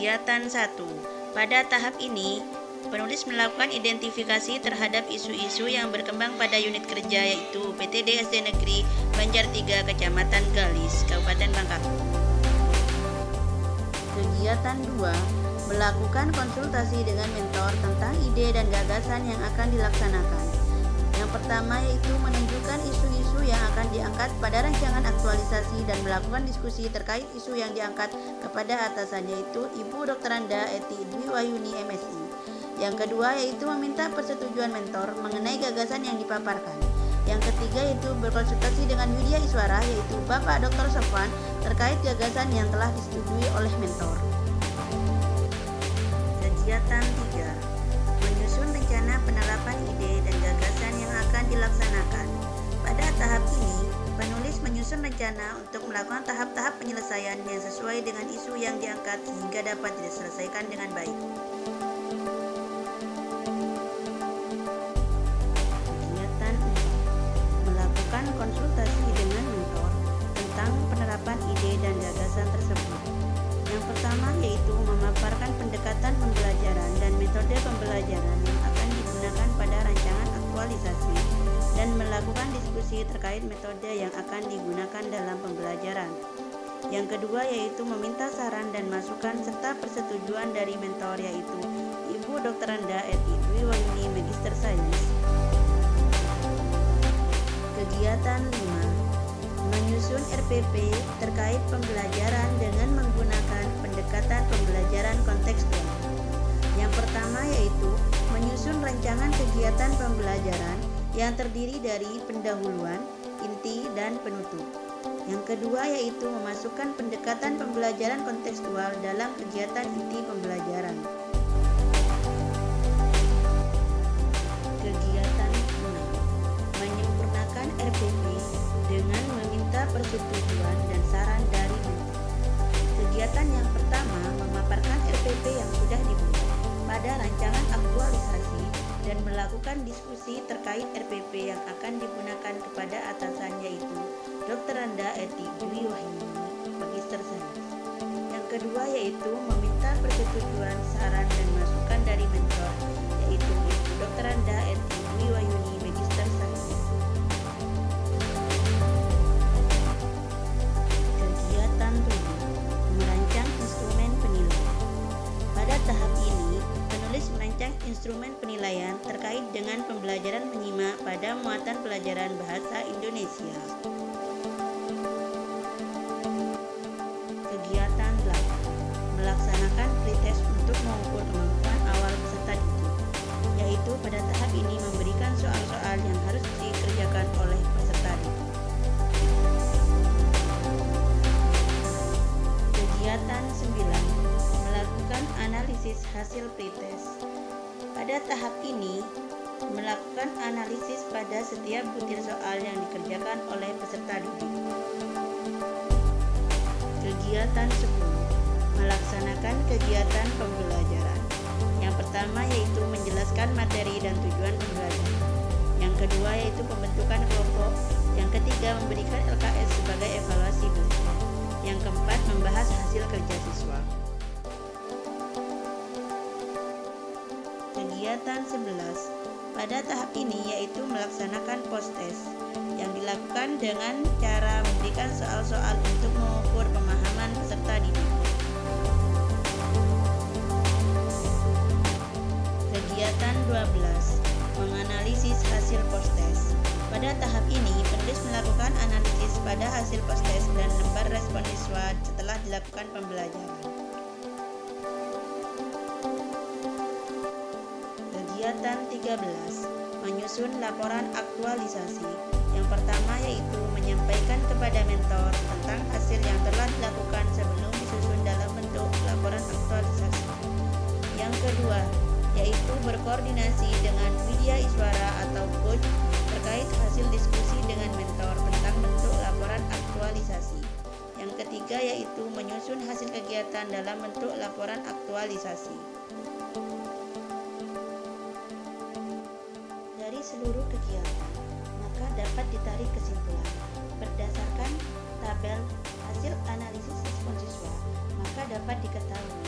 Kegiatan 1. Pada tahap ini, penulis melakukan identifikasi terhadap isu-isu yang berkembang pada unit kerja yaitu PTD SD Negeri Banjar 3 Kecamatan Galis, Kabupaten Bangka. Kegiatan 2. Melakukan konsultasi dengan mentor tentang ide dan gagasan yang akan dilaksanakan. Yang pertama yaitu menunjukkan isu-isu yang akan diangkat pada rancangan aktualisasi dan melakukan diskusi terkait isu yang diangkat kepada atasan yaitu Ibu Dr. Anda Eti Dwi Wahyuni MSI. Yang kedua yaitu meminta persetujuan mentor mengenai gagasan yang dipaparkan. Yang ketiga yaitu berkonsultasi dengan Widya Iswara yaitu Bapak Dr. Sofwan terkait gagasan yang telah disetujui oleh mentor. Kegiatan 3. Menyusun rencana penerapan ide dan gagasan yang akan dilaksanakan. Pada tahap ini, penulis menyusun rencana untuk melakukan tahap-tahap penyelesaian yang sesuai dengan isu yang diangkat sehingga dapat diselesaikan dengan baik. Kegiatan 4. Melakukan konsultasi dengan mentor tentang penerapan ide dan gagasan tersebut. Yang pertama yaitu memaparkan pendekatan pembelajaran dan metode pembelajaran yang akan digunakan pada rancangan aktualisasi dan melakukan diskusi terkait metode yang akan digunakan dalam pembelajaran. Yang kedua yaitu meminta saran dan masukan serta persetujuan dari mentor yaitu Ibu Dr. Anda Eti Dwi Wahyuni Magister Sains. Kegiatan 5. Menyusun RPP terkait pembelajaran dengan menggunakan pendekatan pembelajaran kontekstual. Yang pertama yaitu menyusun rancangan kegiatan pembelajaran yang terdiri dari pendahuluan, inti, dan penutup. Yang kedua yaitu memasukkan pendekatan pembelajaran kontekstual dalam kegiatan inti pembelajaran. Kegiatan 6. Menyempurnakan RPP dengan meminta persetujuan dan saran dari mentor. Kegiatan yang pertama memaparkan RPP yang sudah dibuat pada rancangan aktualisasi dan melakukan diskusi terkait RPP yang akan digunakan kepada atasan yaitu Dr. Anda Eti Dwi Wahyuni Magister Sains. Yang kedua yaitu meminta persetujuan, saran, dan masukan dari mentor yaitu Ibu Dr. Anda Eti Dwi Wahyuni Magister Sains. Kegiatan 7. Merancang instrumen penilaian. Pada tahap ini, penulis merancang instrumen penilaian terkait dengan pembelajaran menyimak pada muatan pelajaran bahasa Indonesia. Kegiatan 8. Melaksanakan pretest untuk mengukur kemampuan awal peserta didik, yaitu pada tahap ini memberikan soal-soal yang harus dikerjakan oleh peserta didik. Kegiatan 9. Melakukan analisis hasil pretest. Pada tahap ini, melakukan analisis pada setiap butir soal yang dikerjakan oleh peserta didik. Kegiatan 10. Melaksanakan kegiatan pembelajaran. Yang pertama yaitu menjelaskan materi dan tujuan pembelajaran. Yang kedua yaitu pembentukan kelompok. Yang ketiga memberikan LKS sebagai evaluasi belajar. Yang keempat membahas hasil kerja siswa. Kegiatan 11. Pada tahap ini yaitu melaksanakan post-test yang dilakukan dengan cara memberikan soal-soal untuk mengukur pemahaman peserta didik. Kegiatan 12. Menganalisis hasil post-test. Pada tahap ini, penulis melakukan analisis pada hasil post-test dan lembar respon siswa setelah dilakukan pembelajaran. Kegiatan 13. Menyusun laporan aktualisasi. Yang pertama yaitu menyampaikan kepada mentor tentang hasil yang telah dilakukan sebelum disusun dalam bentuk laporan aktualisasi. Yang kedua yaitu berkoordinasi dengan Widya Iswara atau coach terkait hasil diskusi dengan mentor tentang bentuk laporan aktualisasi. Yang ketiga yaitu menyusun hasil kegiatan dalam bentuk laporan aktualisasi. Dari seluruh kegiatan, maka dapat ditarik kesimpulan berdasarkan tabel hasil analisis respon siswa, maka dapat diketahui